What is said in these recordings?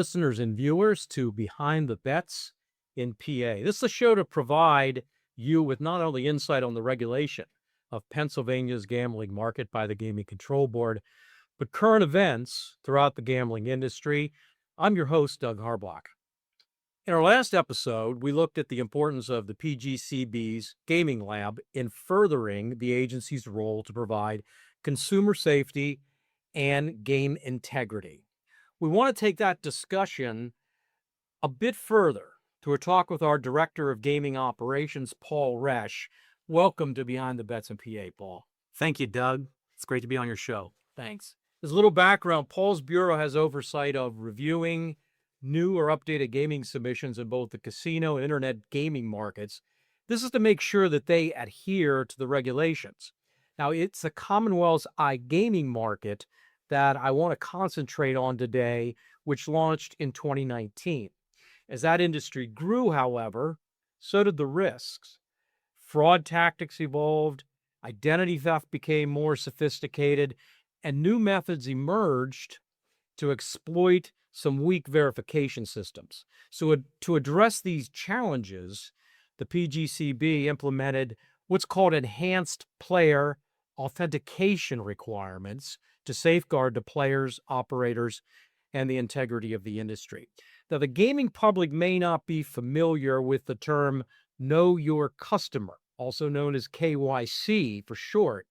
listeners and viewers to Behind the Bets in PA. This is a show to provide you with not only insight on the regulation of Pennsylvania's gambling market by the Gaming Control Board, but current events throughout the gambling industry. I'm your host, Doug Harbach. In our last episode, we looked at the importance of the PGCB's gaming lab in furthering the agency's role to provide consumer safety and game integrity. We want to take that discussion a bit further to a talk with our Director of Gaming Operations, Paul Resch. Welcome to Behind the Bets in PA, Paul. Thank you, Doug. It's great to be on your show. Thanks. As a little background, Paul's bureau has oversight of reviewing new or updated gaming submissions in both the casino and internet gaming markets. This is to make sure that they adhere to the regulations. Now, it's the Commonwealth's iGaming market that I want to concentrate on today, which launched in 2019. As that industry grew, however, so did the risks. Fraud tactics evolved, identity theft became more sophisticated, and new methods emerged to exploit some weak verification systems. So to address these challenges, the PGCB implemented what's called enhanced player authentication requirements to safeguard the players, operators, and the integrity of the industry. Now, the gaming public may not be familiar with the term Know Your Customer, also known as KYC for short,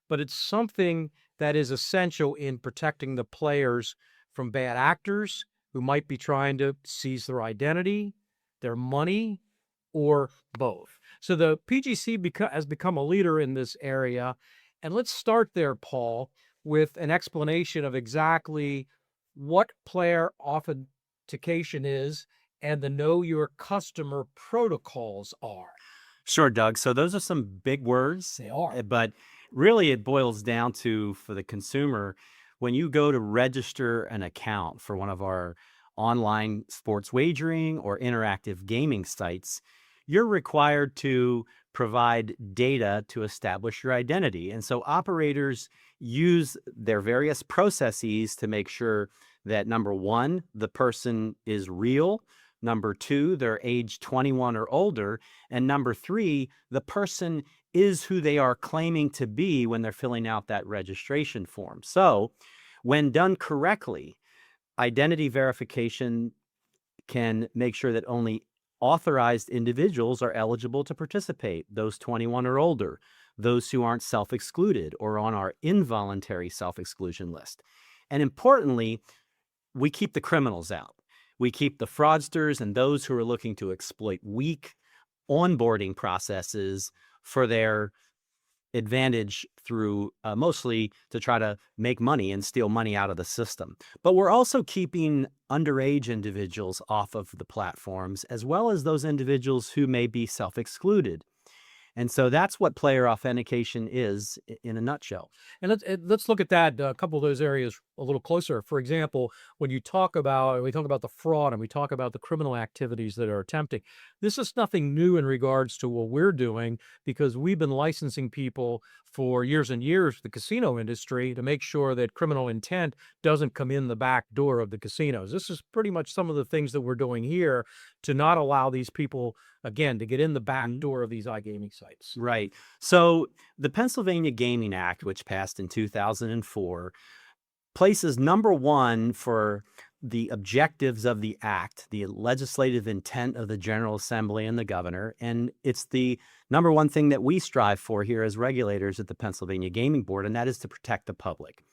but it's something that is essential in protecting the players from bad actors who might be trying to seize their identity, their money, or both. So the PGC has become a leader in this area. And let's start there, Paul, with an explanation of exactly what player authentication is and the Know Your Customer protocols are. Sure, Doug. So those are some big words. They are. But really it boils down to, for the consumer, when you go to register an account for one of our online sports wagering or interactive gaming sites, you're required to provide data to establish your identity. And so operators use their various processes to make sure that, number one, the person is real, number two, they're age 21 or older, and number three, the person is who they are claiming to be when they're filling out that registration form. So when done correctly, identity verification can make sure that only authorized individuals are eligible to participate, those 21 or older, those who aren't self-excluded or on our involuntary self-exclusion list. And importantly, we keep the criminals out. We keep the fraudsters and those who are looking to exploit weak onboarding processes for their advantage through mostly to try to make money and steal money out of the system. But we're also keeping underage individuals off of the platforms, as well as those individuals who may be self-excluded. And so that's what player authentication is in a nutshell. And let's look at that, a couple of those areas a little closer. For example, when we talk about the fraud and we talk about the criminal activities that are attempting, this is nothing new in regards to what we're doing, because we've been licensing people for years and years, the casino industry, to make sure that criminal intent doesn't come in the back door of the casinos. This is pretty much some of the things that we're doing here to not allow these people, again, to get in the back door of these iGaming sites. Right. So the Pennsylvania Gaming Act, which passed in 2004, places number one for the objectives of the act, the legislative intent of the General Assembly and the governor. And it's the number one thing that we strive for here as regulators at the Pennsylvania Gaming Board, and that is to protect the public.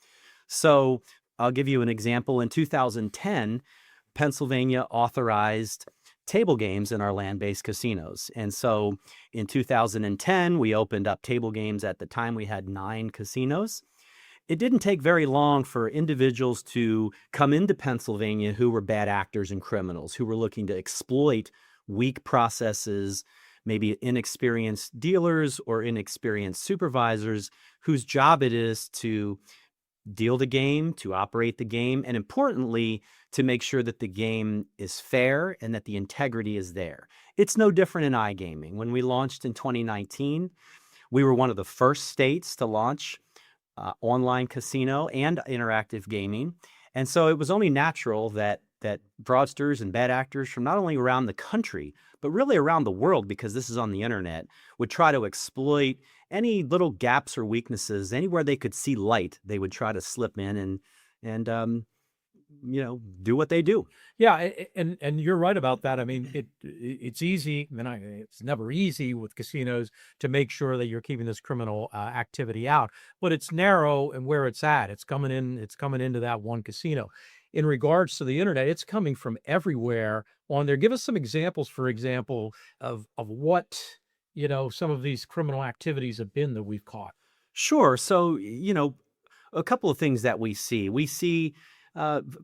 So I'll give you an example. In 2010, Pennsylvania authorized table games in our land-based casinos. And so in 2010, we opened up table games. At the time, we had 9 casinos. It didn't take very long for individuals to come into Pennsylvania who were bad actors and criminals, who were looking to exploit weak processes, maybe inexperienced dealers or inexperienced supervisors whose job it is to deal the game, to operate the game, and importantly, to make sure that the game is fair and that the integrity is there. It's no different in iGaming. When we launched in 2019, we were one of the first states to launch online casino and interactive gaming. And so it was only natural that that fraudsters and bad actors from not only around the country, but really around the world, because this is on the internet, would try to exploit any little gaps or weaknesses. Anywhere they could see light, they would try to slip in and do what they do. Yeah, and you're right about that. I mean, it's easy, and it's never easy with casinos to make sure that you're keeping this criminal activity out, but it's narrow and where it's at. It's coming in. It's coming into that one casino. In regards to the internet, it's coming from everywhere on there. Give us some examples, for example, of what some of these criminal activities have been that we've caught. Sure. So, a couple of things that we see. We see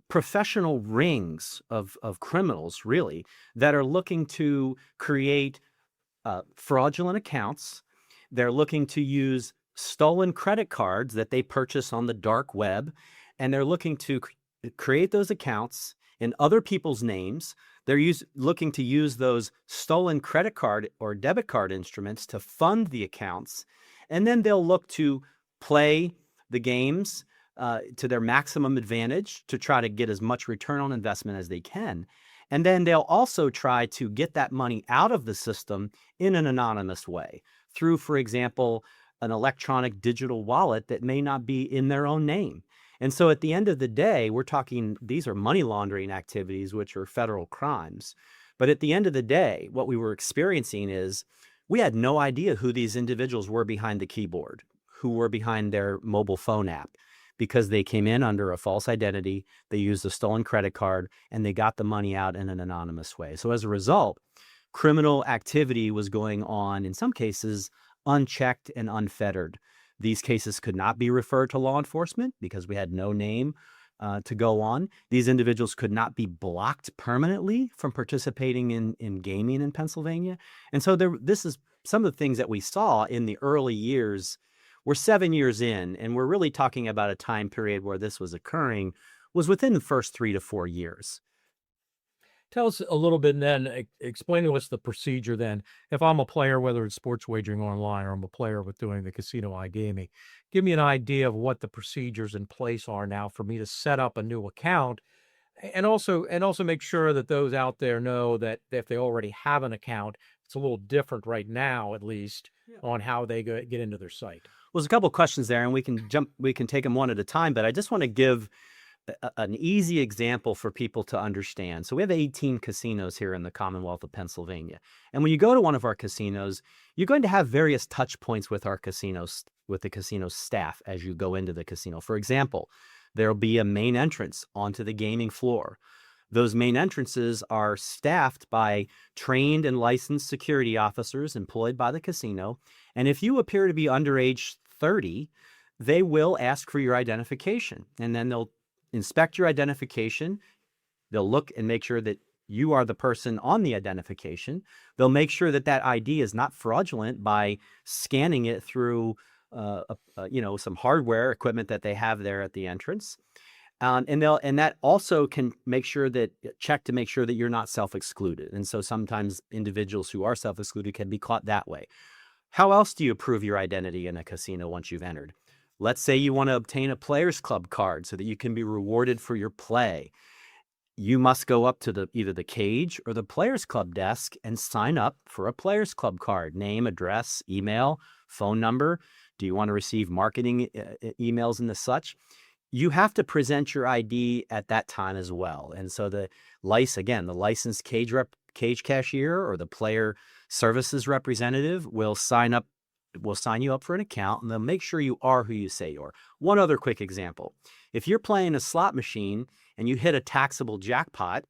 professional rings of criminals, really, that are looking to create fraudulent accounts. They're looking to use stolen credit cards that they purchase on the dark web, and they're looking to create those accounts in other people's names. They're looking to use those stolen credit card or debit card instruments to fund the accounts, and then they'll look to play the games to their maximum advantage to try to get as much return on investment as they can. And then they'll also try to get that money out of the system in an anonymous way through, for example, an electronic digital wallet that may not be in their own name. And so at the end of the day, we're talking, these are money laundering activities, which are federal crimes. But at the end of the day, what we were experiencing is we had no idea who these individuals were behind the keyboard, who were behind their mobile phone app, because they came in under a false identity, they used a stolen credit card, and they got the money out in an anonymous way. So as a result, criminal activity was going on, in some cases, unchecked and unfettered. These cases could not be referred to law enforcement because we had no name to go on. These individuals could not be blocked permanently from participating in gaming in Pennsylvania. And so this is some of the things that we saw in the early years. We're 7 years in, and we're really talking about a time period where this was occurring was within the first 3 to 4 years. Tell us a little bit, and then explain to us the procedure then. If I'm a player, whether it's sports wagering online or I'm a player with doing the casino iGaming, give me an idea of what the procedures in place are now for me to set up a new account, and also make sure that those out there know that if they already have an account, it's a little different right now, at least, on how they get into their site. Well, there's a couple of questions there, and we can take them one at a time, but I just want to give an easy example for people to understand. So we have 18 casinos here in the Commonwealth of Pennsylvania. And when you go to one of our casinos, you're going to have various touch points with our casinos, with the casino staff as you go into the casino. For example, there'll be a main entrance onto the gaming floor. Those main entrances are staffed by trained and licensed security officers employed by the casino. And if you appear to be under age 30, they will ask for your identification. And then they'll inspect your identification. They'll look and make sure that you are the person on the identification. They'll make sure that that ID is not fraudulent by scanning it through some hardware equipment that they have there at the entrance. And that also can check to make sure that you're not self-excluded. And so sometimes individuals who are self-excluded can be caught that way. How else do you prove your identity in a casino once you've entered? Let's say you want to obtain a Players Club card so that you can be rewarded for your play. You must go up to either the cage or the Players Club desk and sign up for a Players Club card. Name, address, email, phone number. Do you want to receive marketing emails and the such? You have to present your ID at that time as well. And so the licensed cage cashier or the player services representative will sign you up for an account, and they'll make sure you are who you say you are. One other quick example. If you're playing a slot machine and you hit a taxable jackpot,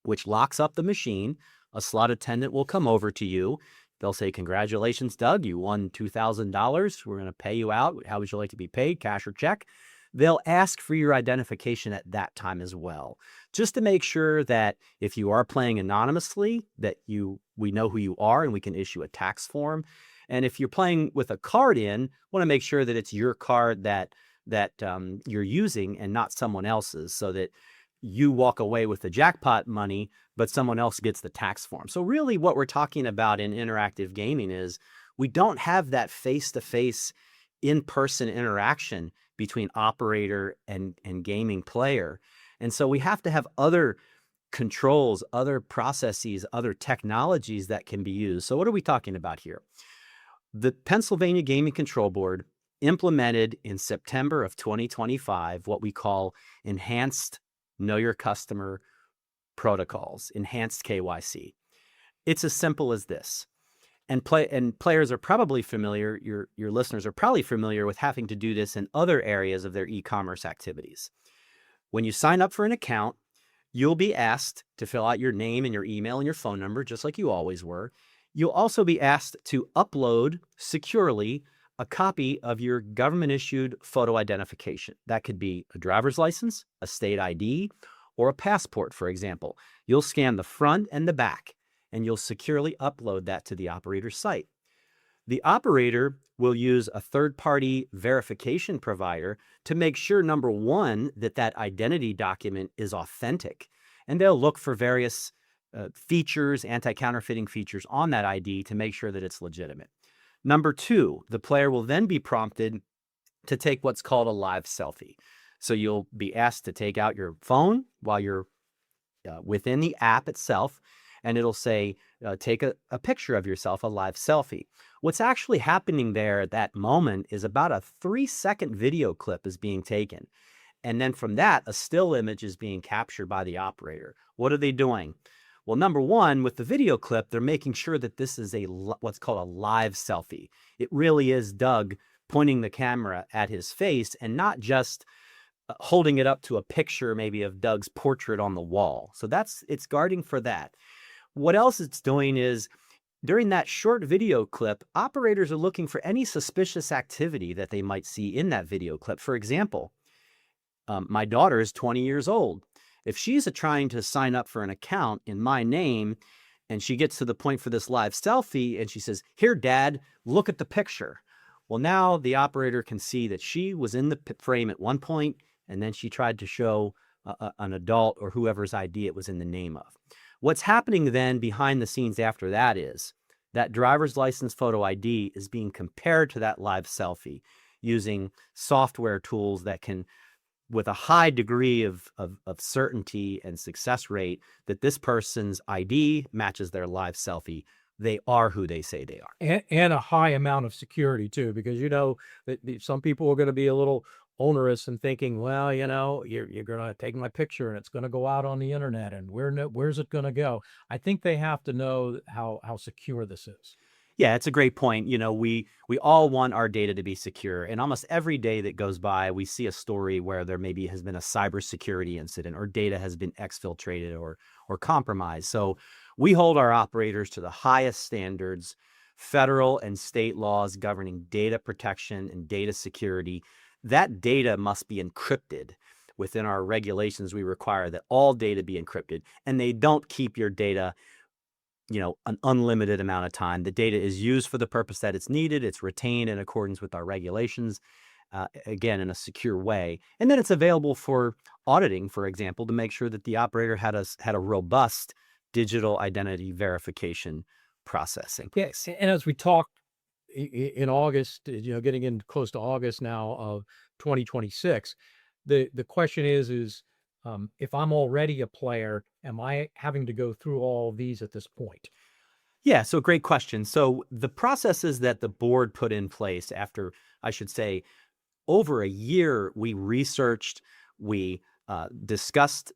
which locks up the machine, a slot attendant will come over to you. They'll say, "Congratulations, Doug, you won $2,000. We're going to pay you out. How would you like to be paid, cash or check?" They'll ask for your identification at that time as well, just to make sure that if you are playing anonymously, that we know who you are and we can issue a tax form. And if you're playing with a card want to make sure that it's your card that you're using and not someone else's, so that you walk away with the jackpot money, but someone else gets the tax form. So really what we're talking about in interactive gaming is we don't have that face-to-face in-person interaction between operator and gaming player. And so we have to have other controls, other processes, other technologies that can be used. So what are we talking about here? The Pennsylvania Gaming Control Board implemented in September of 2025 what we call enhanced Know Your Customer protocols, enhanced KYC. It's as simple as this. And players are probably familiar, your listeners are probably familiar with having to do this in other areas of their e-commerce activities. When you sign up for an account, you'll be asked to fill out your name and your email and your phone number, just like you always were. You'll also be asked to upload securely a copy of your government-issued photo identification. That could be a driver's license, a state ID, or a passport, for example. You'll scan the front and the back, and you'll securely upload that to the operator's site. The operator will use a third-party verification provider to make sure, number one, that that identity document is authentic. And they'll look for various features, anti-counterfeiting features on that ID to make sure that it's legitimate. Number two, the player will then be prompted to take what's called a live selfie. So you'll be asked to take out your phone while you're within the app itself, and it'll say, take a picture of yourself, a live selfie. What's actually happening there at that moment is about a 3-second video clip is being taken. And then from that, a still image is being captured by the operator. What are they doing? Well, number one, with the video clip, they're making sure that this is what's called a live selfie. It really is Doug pointing the camera at his face and not just holding it up to a picture maybe of Doug's portrait on the wall. So it's guarding for that. What else it's doing is during that short video clip, operators are looking for any suspicious activity that they might see in that video clip. For example, my daughter is 20 years old. If she's trying to sign up for an account in my name and she gets to the point for this live selfie and she says, "Here, Dad, look at the picture." Well, now the operator can see that she was in the frame at one point and then she tried to show an adult or whoever's ID it was in the name of. What's happening then behind the scenes after that is that driver's license photo ID is being compared to that live selfie using software tools that can, with a high degree of certainty and success rate, that this person's ID matches their live selfie. They are who they say they are. And a high amount of security too, because that some people are going to be a little onerous and thinking, well, you're going to take my picture and it's going to go out on the internet, and where's it going to go? I think they have to know how secure this is. Yeah, it's a great point. We all want our data to be secure, and almost every day that goes by, we see a story where there maybe has been a cybersecurity incident or data has been exfiltrated or compromised. So we hold our operators to the highest standards, federal and state laws governing data protection and data security. That data must be encrypted. Within our regulations, we require that all data be encrypted, and they don't keep your data an unlimited amount of time. The data is used for the purpose that it's needed. It's retained in accordance with our regulations, again, in a secure way. And then it's available for auditing, for example, to make sure that the operator had a robust digital identity verification processing. Yes, and as we talked in August, getting in close to August now of 2026, the question is if I'm already a player, am I having to go through all of these at this point? Yeah, so great question. So the processes that the board put in place after, I should say, over a year, we researched, we discussed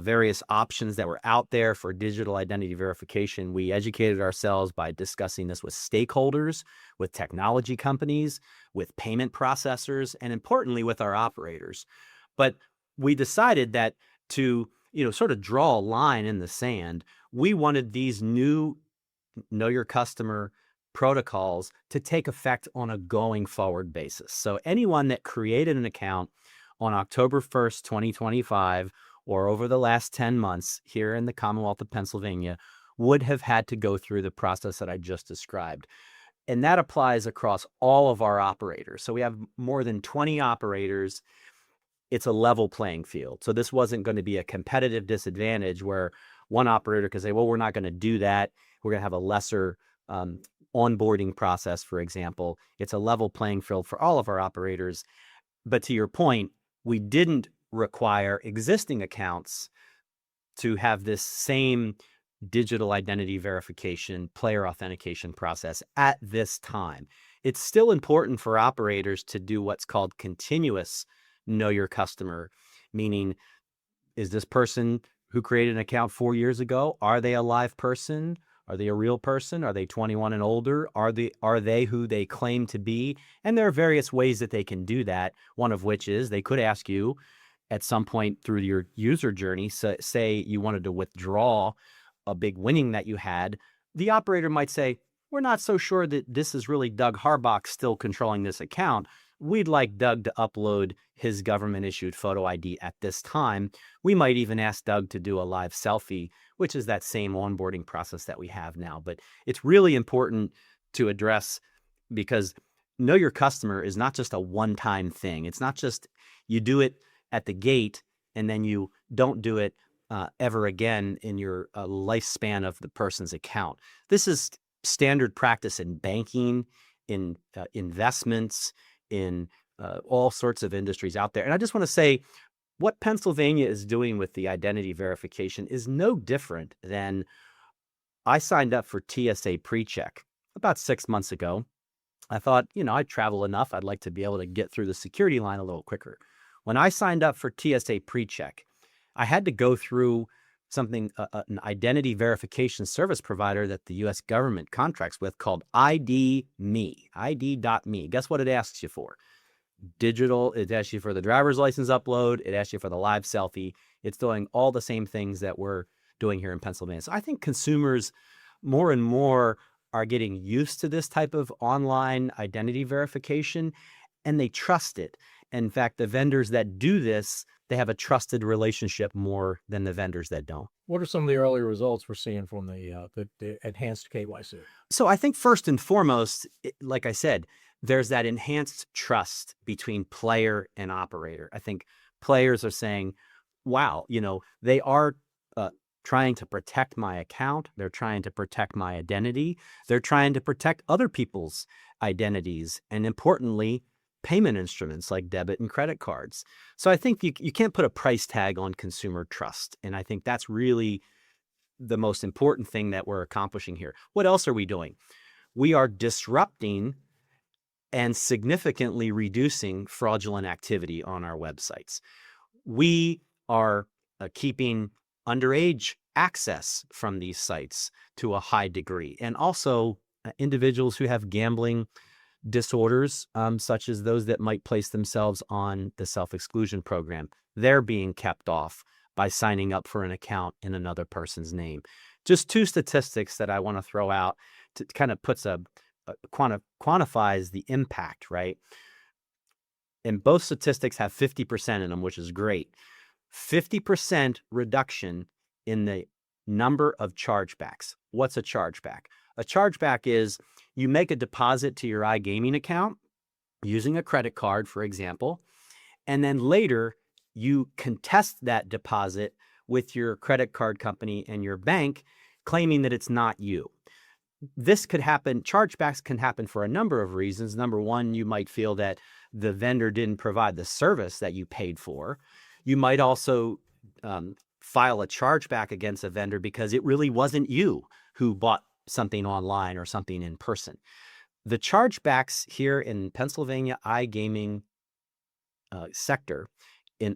various options that were out there for digital identity verification. We educated ourselves by discussing this with stakeholders, with technology companies, with payment processors, and importantly, with our operators. But we decided that to sort of draw a line in the sand, we wanted these new Know Your Customer protocols to take effect on a going forward basis. So anyone that created an account on October 1st, 2025, or over the last 10 months here in the Commonwealth of Pennsylvania would have had to go through the process that I just described. And that applies across all of our operators. So we have more than 20 operators. It's a level playing field. So this wasn't going to be a competitive disadvantage where one operator could say, well, we're not going to do that. We're going to have a lesser onboarding process, for example. It's a level playing field for all of our operators. But to your point, we didn't require existing accounts to have this same digital identity verification, player authentication process at this time. It's still important for operators to do what's called continuous know your customer, meaning, is this person who created an account 4 years ago, are they a live person? Are they a real person? Are they 21 and older? Are they who they claim to be? And there are various ways that they can do that, one of which is they could ask you at some point through your user journey, say you wanted to withdraw a big winning that you had, the operator might say, we're not so sure that this is really Doug Harbaugh still controlling this account. We'd like Doug to upload his government-issued photo ID at this time. We might even ask Doug to do a live selfie, which is that same onboarding process that we have now. But it's really important to address, because know your customer is not just a one-time thing. It's not just you do it at the gate and then you don't do it ever again in your lifespan of the person's account. This is standard practice in banking, in investments, in all sorts of industries out there. And I just want to say, what Pennsylvania is doing with the identity verification is no different than I signed up for TSA PreCheck about 6 months ago. I thought, I travel enough. I'd like to be able to get through the security line a little quicker. When I signed up for TSA PreCheck, I had to go through something, an identity verification service provider that the U.S. government contracts with called ID.me, ID.me. Guess what it asks you for? Digital. It asks you for the driver's license upload. It asks you for the live selfie. It's doing all the same things that we're doing here in Pennsylvania. So I think consumers more and more are getting used to this type of online identity verification, and they trust it. In fact, the vendors that do this, they have a trusted relationship more than the vendors that don't. What are some of the early results we're seeing from the enhanced KYC? So I think first and foremost, like I said, there's that enhanced trust between player and operator. I think players are saying, wow, they are trying to protect my account. They're trying to protect my identity. They're trying to protect other people's identities. And importantly, payment instruments like debit and credit cards. So I think you can't put a price tag on consumer trust. And I think that's really the most important thing that we're accomplishing here. What else are we doing? We are disrupting and significantly reducing fraudulent activity on our websites. We are keeping underage access from these sites to a high degree, and also individuals who have gambling disorders, such as those that might place themselves on the self-exclusion program. They're being kept off by signing up for an account in another person's name. Just two statistics that I want to throw out to kind of puts quantifies the impact, right? And both statistics have 50% in them, which is great. 50% reduction in the number of chargebacks. What's a chargeback? A chargeback is you make a deposit to your iGaming account using a credit card, for example, and then later you contest that deposit with your credit card company and your bank, claiming that it's not you. This could happen, chargebacks can happen for a number of reasons. Number one, you might feel that the vendor didn't provide the service that you paid for. You might also file a chargeback against a vendor because it really wasn't you who bought something online or something in person. The chargebacks here in Pennsylvania iGaming sector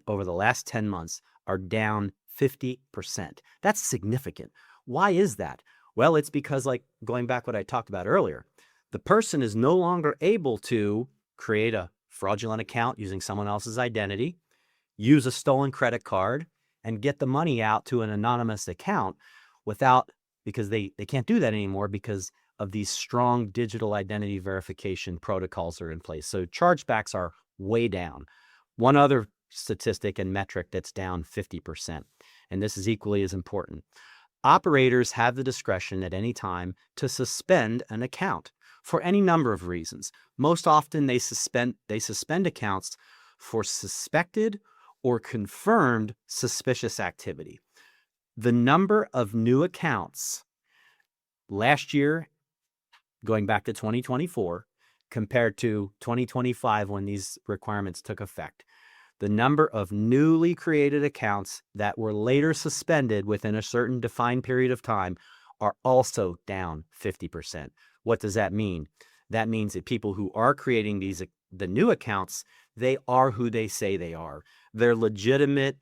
over the last 10 months are down 50%. That's significant. Why is that? Well, it's because, like going back what I talked about earlier, the person is no longer able to create a fraudulent account using someone else's identity, use a stolen credit card, and get the money out to an anonymous account because they can't do that anymore because of these strong digital identity verification protocols are in place. So chargebacks are way down. One other statistic and metric that's down 50%, and this is equally as important. Operators have the discretion at any time to suspend an account for any number of reasons. Most often they suspend accounts for suspected or confirmed suspicious activity. The number of new accounts last year, going back to 2024, compared to 2025 when these requirements took effect, the number of newly created accounts that were later suspended within a certain defined period of time are also down 50%. What does that mean? That means that people who are creating the new accounts, they are who they say they are. They're legitimate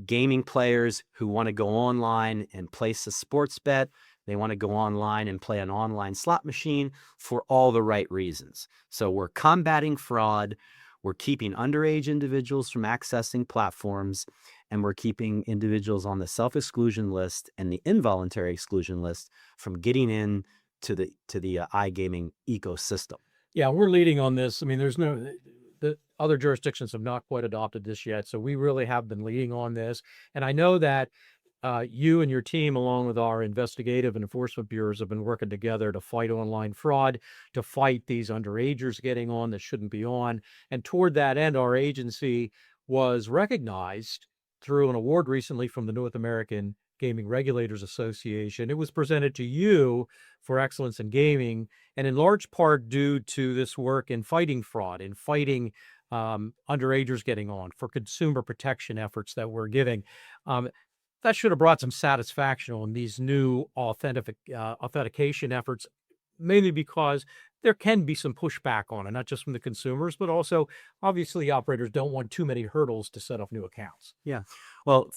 gaming players who want to go online and place a sports bet. They want to go online and play an online slot machine for all the right reasons. So we're combating fraud. We're keeping underage individuals from accessing platforms, and we're keeping individuals on the self-exclusion list and the involuntary exclusion list from getting in to the iGaming ecosystem. Yeah, we're leading on this. I mean, the other jurisdictions have not quite adopted this yet, so we really have been leading on this. And I know that you and your team, along with our investigative and enforcement bureaus, have been working together to fight online fraud, to fight these underagers getting on that shouldn't be on. And toward that end, our agency was recognized through an award recently from the North American Gaming Regulators Association. It was presented to you for excellence in gaming, and in large part due to this work in fighting fraud, in fighting underagers getting on, for consumer protection efforts that we're giving. That should have brought some satisfaction on these new authentication efforts, mainly because there can be some pushback on it, not just from the consumers, but also obviously operators don't want too many hurdles to set up new accounts. Yeah. Well,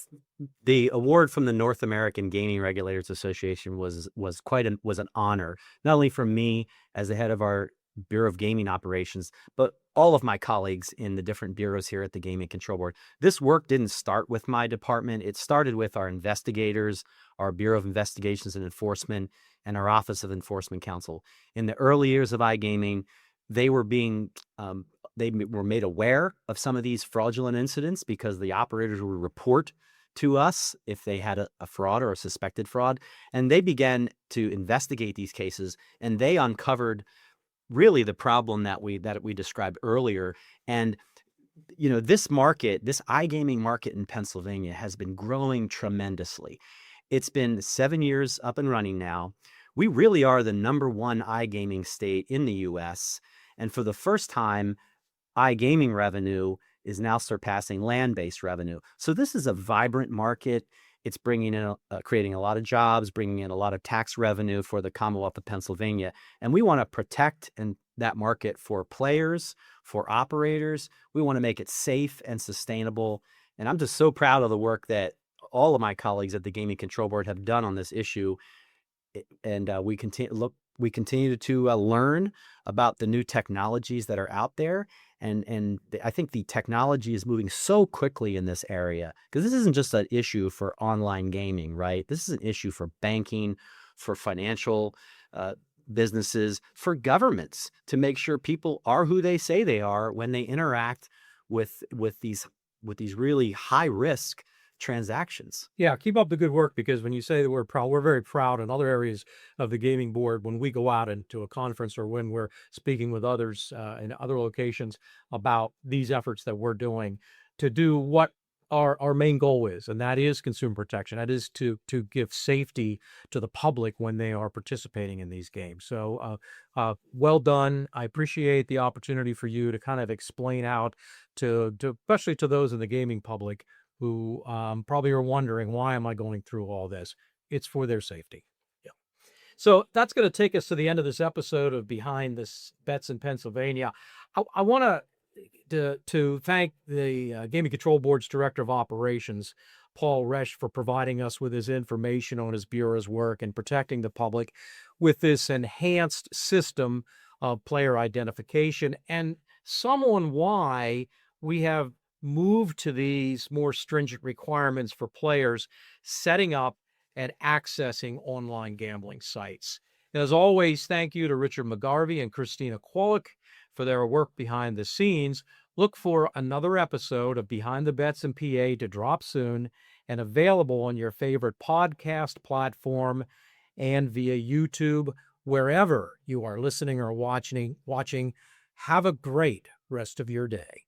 the award from the North American Gaming Regulators Association was an honor, not only for me as the head of our Bureau of Gaming Operations, but all of my colleagues in the different bureaus here at the Gaming Control Board. This work didn't start with my department. It started with our investigators, our Bureau of Investigations and Enforcement, and our Office of Enforcement Counsel. In the early years of iGaming, they were made aware of some of these fraudulent incidents because the operators would report to us if they had a fraud or a suspected fraud, and they began to investigate these cases, and they uncovered really the problem that we described earlier. And this iGaming market in Pennsylvania has been growing tremendously. It's been 7 years up and running now. We really are the number one iGaming state in the U.S. And for the first time, iGaming revenue is now surpassing land-based revenue. So this is a vibrant market. It's bringing in, creating a lot of jobs, bringing in a lot of tax revenue for the Commonwealth of Pennsylvania. And we want to protect that market for players, for operators. We want to make it safe and sustainable. And I'm just so proud of the work that all of my colleagues at the Gaming Control Board have done on this issue. And we continue to learn about the new technologies that are out there. And I think the technology is moving so quickly in this area, because this isn't just an issue for online gaming, right? This is an issue for banking, for financial businesses, for governments, to make sure people are who they say they are when they interact with these really high risk transactions. Yeah, keep up the good work, because when you say that we're proud, we're very proud in other areas of the gaming board when we go out into a conference or when we're speaking with others in other locations about these efforts that we're doing to do what our main goal is, and that is consumer protection. That is to give safety to the public when they are participating in these games. So well done. I appreciate the opportunity for you to kind of explain out to especially to those in the gaming public who probably are wondering, why am I going through all this? It's for their safety. Yeah. So that's going to take us to the end of this episode of Behind the Bets in Pennsylvania. I want to thank the Gaming Control Board's Director of Operations, Paul Resch, for providing us with his information on his bureau's work and protecting the public with this enhanced system of player identification, and some on why we have moved to these more stringent requirements for players setting up and accessing online gambling sites. And as always, thank you to Richard McGarvey and Christina Kwolek for their work behind the scenes. Look for another episode of Behind the Bets in PA to drop soon, and available on your favorite podcast platform and via YouTube, wherever you are listening or watching. Have a great rest of your day.